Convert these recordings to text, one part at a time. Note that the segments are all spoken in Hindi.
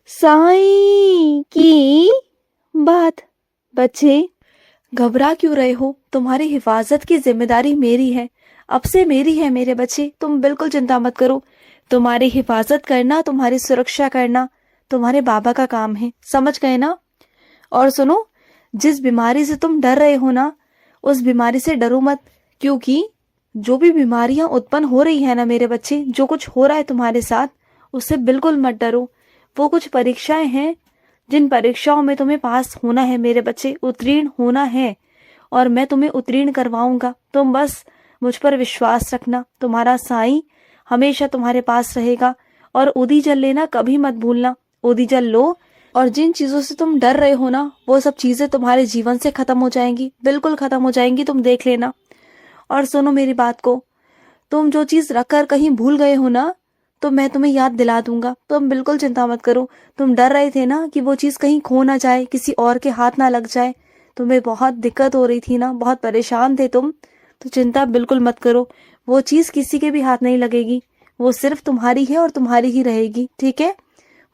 साईं की बात। बच्चे, घबरा क्यों रहे हो? तुम्हारी हिफाजत की जिम्मेदारी मेरी है, अब से मेरी है मेरे बच्चे। तुम बिल्कुल चिंता मत करो। तुम्हारी हिफाजत करना, तुम्हारी सुरक्षा करना तुम्हारे बाबा का काम है, समझ गए ना? और सुनो, जिस बीमारी से तुम डर रहे हो ना, उस बीमारी से डरो मत। क्योंकि जो भी बीमारियां उत्पन्न हो रही है ना मेरे बच्चे, जो कुछ हो रहा है तुम्हारे साथ, उससे बिल्कुल मत डरो। वो कुछ परीक्षाएं हैं, जिन परीक्षाओं में तुम्हें पास होना है मेरे बच्चे, उत्तीर्ण होना है। और मैं तुम्हें उत्तीर्ण करवाऊंगा। तुम बस मुझ पर विश्वास रखना। तुम्हारा साईं हमेशा तुम्हारे पास रहेगा। और उदी जल लेना कभी मत भूलना। उदी जल लो, और जिन चीजों से तुम डर रहे हो ना, वो सब चीजें तुम्हारे जीवन से खत्म हो जाएंगी, बिल्कुल खत्म हो जाएंगी, तुम देख लेना। और सुनो मेरी बात को, तुम जो चीज रखकर कहीं भूल गए हो ना, तो मैं तुम्हें याद दिला दूंगा। तुम बिल्कुल चिंता मत करो। तुम डर रहे थे ना कि वो चीज कहीं खो ना जाए, किसी और के हाथ ना लग जाए। तुम्हें बहुत दिक्कत हो रही थी ना, बहुत परेशान थे तुम। तो चिंता बिल्कुल मत करो। वो चीज किसी के भी हाथ नहीं लगेगी। वो सिर्फ तुम्हारी है और तुम्हारी ही रहेगी, ठीक है?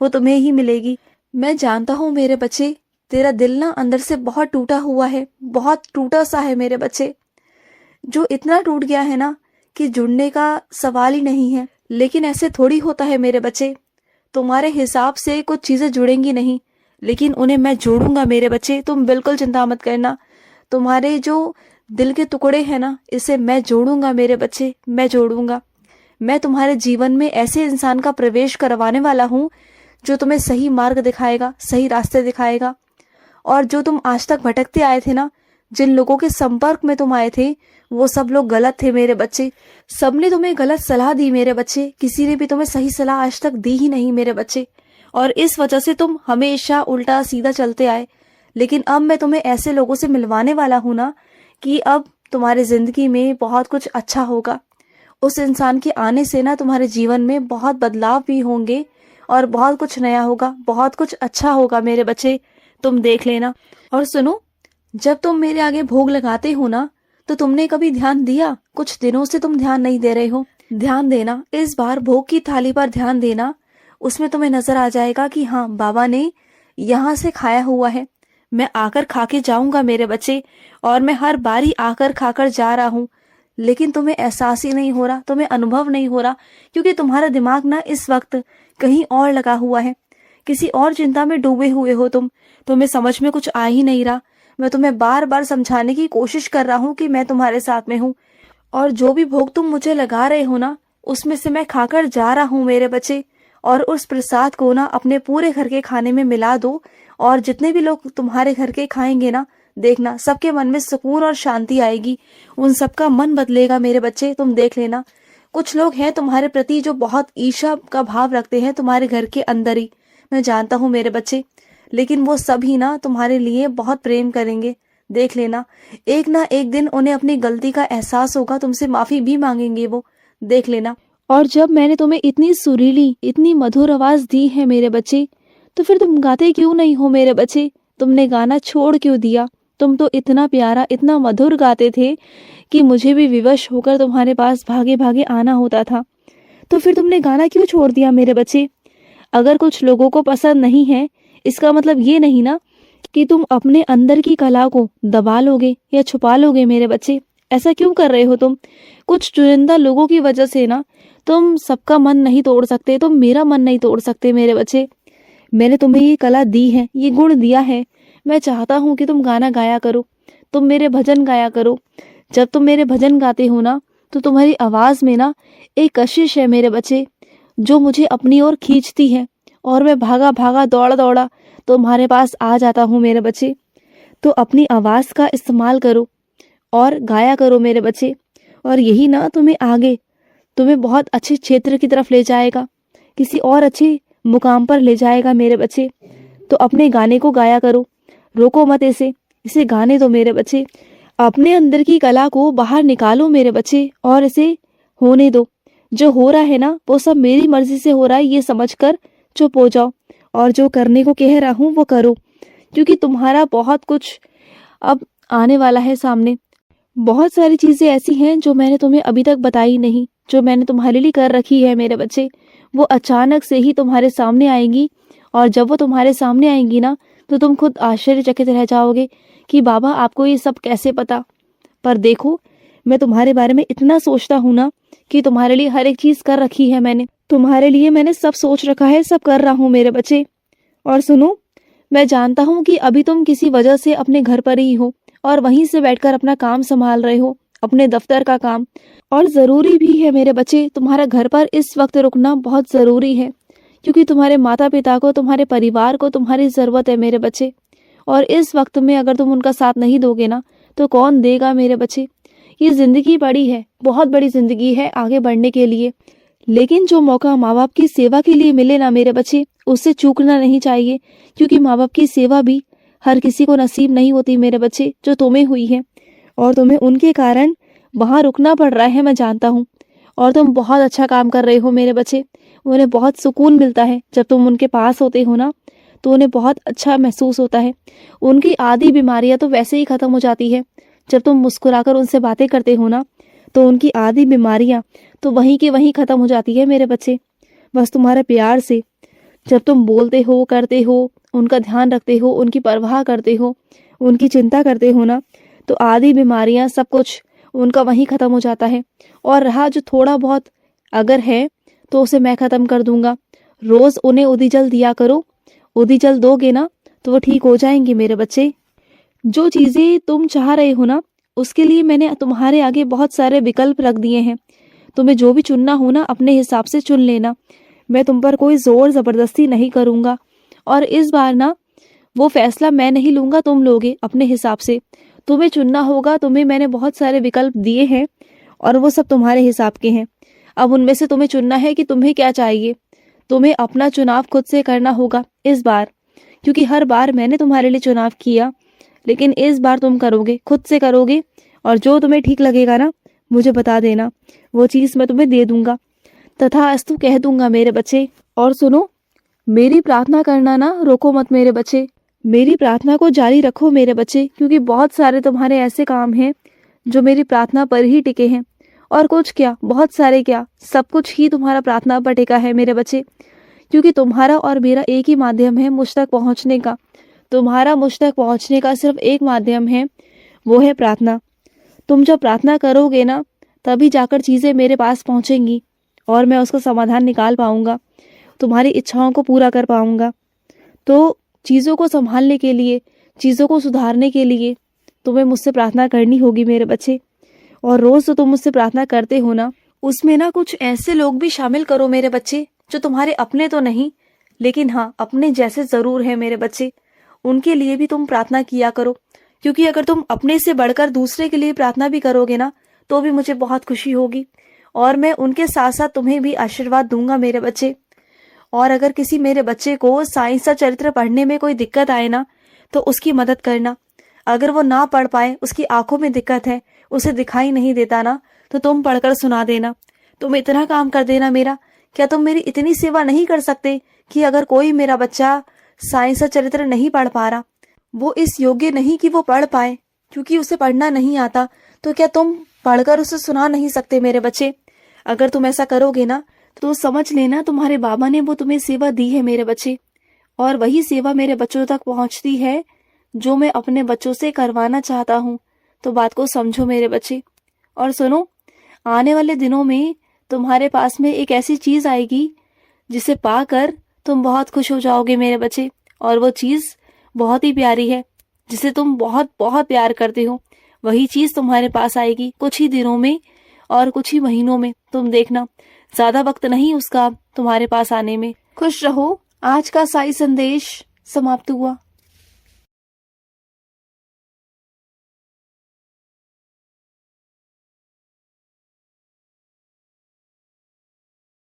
वो तुम्हें ही मिलेगी। मैं जानता हूँ मेरे बच्चे, तेरा दिल ना अंदर से बहुत टूटा हुआ है, बहुत टूटा सा है मेरे बच्चे। जो इतना टूट गया है ना कि जुड़ने का सवाल ही नहीं है। लेकिन ऐसे थोड़ी होता है मेरे बच्चे। तुम्हारे हिसाब से कुछ चीजें जुड़ेंगी नहीं, लेकिन उन्हें मैं जोड़ूंगा मेरे बच्चे। तुम बिल्कुल चिंता मत करना। तुम्हारे जो दिल के टुकड़े हैं ना, इसे मैं जोड़ूंगा मेरे बच्चे, मैं जोड़ूंगा। मैं तुम्हारे जीवन में ऐसे इंसान का प्रवेश करवाने वाला हूँ जो तुम्हें सही मार्ग दिखाएगा, सही रास्ते दिखाएगा। और जो तुम आज तक भटकते आए थे ना, जिन लोगों के संपर्क में तुम आए थे, वो सब लोग गलत थे मेरे बच्चे। सबने तुम्हें गलत सलाह दी मेरे बच्चे। किसी ने भी तुम्हें सही सलाह आज तक दी ही नहीं मेरे बच्चे। और इस वजह से तुम हमेशा उल्टा सीधा चलते आए। लेकिन अब मैं तुम्हें ऐसे लोगों से मिलवाने वाला हूं ना, कि अब तुम्हारी जिंदगी में बहुत कुछ अच्छा होगा। उस इंसान के आने से ना तुम्हारे जीवन में बहुत बदलाव भी होंगे, और बहुत कुछ नया होगा, बहुत कुछ अच्छा होगा मेरे बच्चे। तुम देख लेना। और सुनो, जब तुम मेरे आगे भोग लगाते हो ना, तो तुमने कभी ध्यान दिया? कुछ दिनों से तुम ध्यान नहीं दे रहे हो। ध्यान देना, इस बार भोग की थाली पर ध्यान देना। उसमें तुम्हें नजर आ जाएगा कि हाँ, बाबा ने यहाँ से खाया हुआ है। मैं आकर खा के जाऊंगा मेरे बच्चे, और मैं हर बारी आकर खाकर जा रहा हूँ। लेकिन तुम्हें एहसास ही नहीं हो रहा, तुम्हें अनुभव नहीं हो रहा, क्योंकि तुम्हारा दिमाग ना इस वक्त कहीं और लगा हुआ है। किसी और चिंता में डूबे हुए हो तुम। तुम्हें समझ में कुछ आ ही नहीं रहा। मैं तुम्हें बार बार समझाने की कोशिश कर रहा हूँ कि मैं तुम्हारे साथ में हूँ। और जो भी भोग तुम मुझे लगा रहे हो ना, उसमें से मैं खाकर जा रहा हूँ मेरे बच्चे। और उस प्रसाद को ना अपने पूरे घर के खाने में मिला दो। और जितने भी लोग तुम्हारे घर के खाएंगे ना, देखना सबके मन में सुकून और शांति आएगी। उन सबका मन बदलेगा मेरे बच्चे, तुम देख लेना। कुछ लोग हैं तुम्हारे प्रति जो बहुत ईर्ष्या का भाव रखते हैं तुम्हारे घर के अंदर ही, मैं जानता हूँ मेरे बच्चे। लेकिन वो सभी ना तुम्हारे लिए बहुत प्रेम करेंगे, देख लेना। एक ना एक दिन उन्हें अपनी गलती का एहसास होगा, तुमसे माफी भी मांगेंगे वो, देख लेना। और जब मैंने तुम्हें इतनी सुरीली, इतनी मधुर आवाज दी है मेरे बच्चे, तो फिर तुम गाते क्यों नहीं हो मेरे बच्चे? तुमने गाना छोड़ क्यों दिया? तुम तो इतना प्यारा, इतना मधुर गाते थे कि मुझे भी विवश होकर तुम्हारे पास भागे भागे आना होता था। तो फिर तुमने गाना क्यों छोड़ दिया मेरे बच्चे? अगर कुछ लोगों को पसंद नहीं है, इसका मतलब ये नहीं ना कि तुम अपने अंदर की कला को दबा लोगे या छुपा लोगे मेरे बच्चे। ऐसा क्यों कर रहे हो तुम? कुछ चुनिंदा लोगों की वजह से ना तुम सबका मन नहीं तोड़ सकते, तुम मेरा मन नहीं तोड़ सकते मेरे बच्चे। मैंने तुम्हें ये कला दी है, ये गुण दिया है। मैं चाहता हूँ कि तुम गाना गाया करो, तुम मेरे भजन गाया करो। जब तुम मेरे भजन गाते हो ना, तो तुम्हारी आवाज में ना एक कशिश है मेरे बच्चे, जो मुझे अपनी ओर खींचती है। और मैं भागा भागा, दौड़ा दौड़ा तुम्हारे पास आ जाता हूँ मेरे बच्चे। तो अपनी आवाज का इस्तेमाल करो और गाया करो मेरे बच्चे। और यही ना तुम्हें बहुत अच्छे क्षेत्र की तरफ ले जाएगा, किसी और अच्छे मुकाम पर ले जाएगा मेरे बच्चे। तो अपने गाने को गाया करो, रोको मत इसे गाने दो मेरे बच्चे। अपने अंदर की कला को बाहर निकालो मेरे बच्चे, और इसे होने दो। जो हो रहा है ना, वो सब मेरी मर्जी से हो रहा है, ये समझकर चुप हो जाओ। और जो करने को कह रहा हूँ वो करो, क्योंकि तुम्हारा बहुत कुछ अब आने वाला है सामने। बहुत सारी चीजें ऐसी हैं जो मैंने तुम्हें अभी तक बताई नहीं, जो मैंने तुम्हारे लिए कर रखी है मेरे बच्चे। वो अचानक से ही तुम्हारे सामने आएंगी, और जब वो तुम्हारे सामने आएंगी ना, तो तुम खुद आश्चर्यचकित रह जाओगे कि बाबा आपको ये सब कैसे पता। पर देखो, मैं तुम्हारे बारे में इतना सोचता हूँ ना कि तुम्हारे लिए हर एक चीज कर रखी है मैंने। तुम्हारे लिए मैंने सब सोच रखा है, सब कर रहा हूँ मेरे बच्चे। और सुनो, मैं जानता हूँ कि अभी तुम किसी वजह से अपने घर पर ही हो और वहीं से बैठकर अपना काम संभाल रहे हो, अपने दफ्तर का काम। और जरूरी भी है मेरे बच्चे, तुम्हारा घर पर इस वक्त रुकना बहुत जरूरी है, क्योंकि तुम्हारे माता पिता को, तुम्हारे परिवार को तुम्हारी जरूरत है मेरे बच्चे। और इस वक्त में अगर तुम उनका साथ नहीं दोगे ना, तो कौन देगा मेरे बच्चे। ये जिंदगी बड़ी है, बहुत बड़ी जिंदगी है आगे बढ़ने के लिए, लेकिन जो मौका माँ बाप की सेवा के लिए मिले ना मेरे बच्चे, उससे चूकना नहीं चाहिए। क्योंकि माँ बाप की सेवा भी हर किसी को नसीब नहीं होती मेरे बच्चे, जो तुम्हें हुई है। और तुम्हें उनके कारण वहां रुकना पड़ रहा है, मैं जानता हूँ। और तुम बहुत अच्छा काम कर रहे हो मेरे बच्चे। उन्हें बहुत सुकून मिलता है जब तुम उनके पास होते हो ना, तो उन्हें बहुत अच्छा महसूस होता है। उनकी आधी बीमारियां तो वैसे ही खत्म हो जाती है जब तुम मुस्कुराकर उनसे बातें करते हो ना, तो उनकी आधी बीमारियां तो वहीं के वहीं खत्म हो जाती है मेरे बच्चे, बस तुम्हारे प्यार से। जब तुम बोलते हो, करते हो, उनका ध्यान रखते हो, उनकी परवाह करते हो, उनकी चिंता करते हो ना, तो आधी बीमारियां, सब कुछ उनका वहीं खत्म हो जाता है। और रहा जो थोड़ा बहुत अगर है, तो उसे मैं खत्म कर दूंगा। रोज उन्हें उदी जल दिया करो, उदी जल दोगे ना तो वो ठीक हो जाएंगे मेरे बच्चे। जो चीजें तुम चाह रहे हो ना, उसके लिए मैंने तुम्हारे आगे बहुत सारे विकल्प रख दिए हैं। तुम्हें जो भी चुनना हो ना, अपने हिसाब से चुन लेना। मैं तुम पर कोई जोर जबरदस्ती नहीं करूंगा। और इस बार ना, वो फैसला मैं नहीं लूंगा, तुम लोगे अपने हिसाब से। तुम्हें चुनना होगा, तुम्हें मैंने बहुत सारे विकल्प दिए हैं और वो सब तुम्हारे हिसाब के हैं। अब उनमें से तुम्हें चुनना है कि तुम्हें क्या चाहिए। तुम्हें अपना चुनाव खुद से करना होगा इस बार, क्योंकि हर बार मैंने तुम्हारे लिए चुनाव किया, लेकिन इस बार तुम करोगे, खुद से करोगे। और जो तुम्हें ठीक लगेगा ना, मुझे बता देना, वो चीज मैं तुम्हें दे दूंगा, तथास्तु कह दूंगा मेरे बच्चे। और सुनो, मेरी प्रार्थना करना ना रोको मत मेरे बच्चे। मेरी प्रार्थना को जारी रखो मेरे बच्चे, क्योंकि बहुत सारे तुम्हारे ऐसे काम हैं जो मेरी प्रार्थना पर ही टिके हैं। और कुछ क्या, बहुत सारे क्या, सब कुछ ही तुम्हारा प्रार्थना पर टिका है मेरे बच्चे। क्योंकि तुम्हारा और मेरा एक ही माध्यम है मुझ तक पहुंचने का। तुम्हारा मुझ तक पहुंचने का सिर्फ एक माध्यम है, वो है प्रार्थना। तुम जब प्रार्थना करोगे ना, तभी जाकर चीजें मेरे पास पहुंचेंगी और मैं उसका समाधान निकाल पाऊंगा, तुम्हारी इच्छाओं को पूरा कर पाऊंगा। तो चीजों को संभालने के लिए, चीजों को सुधारने के लिए तुम्हें मुझसे प्रार्थना करनी होगी मेरे बच्चे। और रोज तो तुम मुझसे प्रार्थना करते हो ना, उसमें ना कुछ ऐसे लोग भी शामिल करो मेरे बच्चे, जो तुम्हारे अपने तो नहीं, लेकिन हाँ अपने जैसे जरूर है मेरे बच्चे। उनके लिए भी तुम प्रार्थना किया करो, क्योंकि अगर तुम अपने से बढ़कर दूसरे के लिए प्रार्थना भी करोगे ना, तो भी मुझे बहुत खुशी होगी। और मैं उनके साथ साथ तुम्हें भी आशीर्वाद दूंगा मेरे बच्चे। और अगर किसी मेरे बच्चे को साइंस का चरित्र पढ़ने में कोई दिक्कत आए ना, तो उसकी मदद करना। अगर वो ना पढ़ पाए, उसकी आंखों में दिक्कत है, उसे दिखाई नहीं देता ना, तो तुम पढ़कर सुना देना। तुम इतना काम कर देना मेरा। क्या तुम मेरी इतनी सेवा नहीं कर सकते कि अगर कोई मेरा बच्चा साइंस का चरित्र नहीं पढ़ पा रहा, वो इस योग्य नहीं कि वो पढ़ पाए, क्योंकि उसे पढ़ना नहीं आता, तो क्या तुम पढ़कर उसे सुना नहीं सकते मेरे बच्चे? अगर तुम ऐसा करोगे ना, तो समझ लेना तुम्हारे बाबा ने वो तुम्हें सेवा दी है मेरे बच्चे। और वही सेवा मेरे बच्चों तक पहुंचती है जो मैं अपने बच्चों से करवाना चाहता हूँ। तो बात को समझो मेरे बच्चे। और सुनो, आने वाले दिनों में तुम्हारे पास में एक ऐसी चीज आएगी जिसे पाकर तुम बहुत खुश हो जाओगे मेरे बच्चे। और वो चीज बहुत ही प्यारी है, जिसे तुम बहुत बहुत प्यार करते हो। वही चीज तुम्हारे पास आएगी कुछ ही दिनों में और कुछ ही महीनों में। तुम देखना, ज्यादा वक्त नहीं उसका तुम्हारे पास आने में। खुश रहो। आज का साई संदेश समाप्त हुआ।